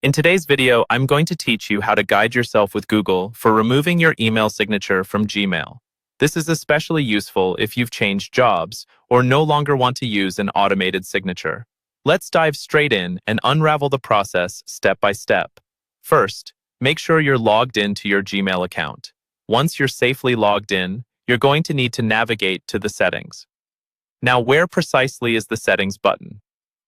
In today's video, I'm going to teach you how to guide yourself with Google for removing your email signature from Gmail. This is especially useful if you've changed jobs or no longer want to use an automated signature. Let's dive straight in and unravel the process step by step. First, make sure you're logged into your Gmail account. Once you're safely logged in, you're going to need to navigate to the settings. Now, where precisely is the settings button?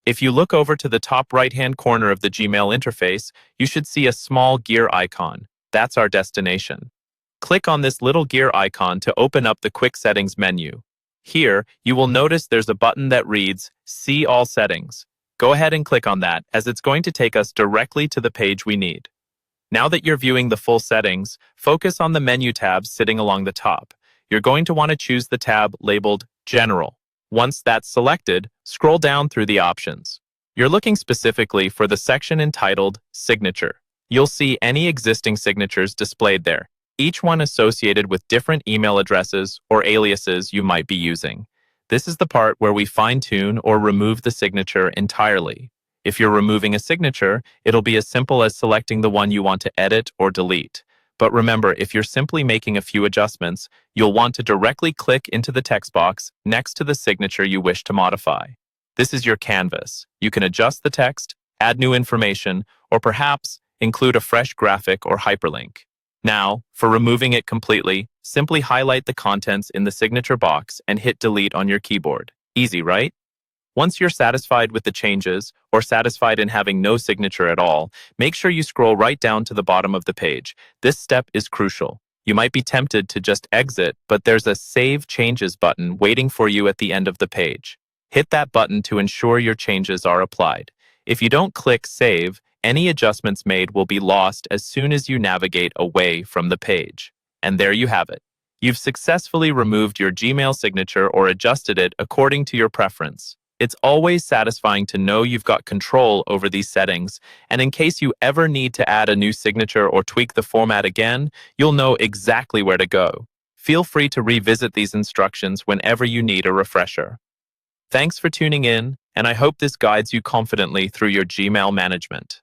If you look over to the top right-hand corner of the Gmail interface, you should see a small gear icon. That's our destination. Click on this little gear icon to open up the Quick Settings menu. Here, you will notice there's a button that reads, See All Settings. Go ahead and click on that, as it's going to take us directly to the page we need. Now that you're viewing the full settings, focus on the menu tabs sitting along the top. You're going to want to choose the tab labeled General. Once that's selected, scroll down through the options. You're looking specifically for the section entitled Signature. You'll see any existing signatures displayed there, each one associated with different email addresses or aliases you might be using. This is the part where we fine-tune or remove the signature entirely. If you're removing a signature, it'll be as simple as selecting the one you want to edit or delete. But remember, if you're simply making a few adjustments, you'll want to directly click into the text box next to the signature you wish to modify. This is your canvas. You can adjust the text, add new information, or perhaps include a fresh graphic or hyperlink. Now, for removing it completely, simply highlight the contents in the signature box and hit delete on your keyboard. Easy, right? Once you're satisfied with the changes, or satisfied in having no signature at all, make sure you scroll right down to the bottom of the page. This step is crucial. You might be tempted to just exit, but there's a Save Changes button waiting for you at the end of the page. Hit that button to ensure your changes are applied. If you don't click Save, any adjustments made will be lost as soon as you navigate away from the page. And there you have it. You've successfully removed your Gmail signature or adjusted it according to your preference. It's always satisfying to know you've got control over these settings, and in case you ever need to add a new signature or tweak the format again, you'll know exactly where to go. Feel free to revisit these instructions whenever you need a refresher. Thanks for tuning in, and I hope this guides you confidently through your Gmail management.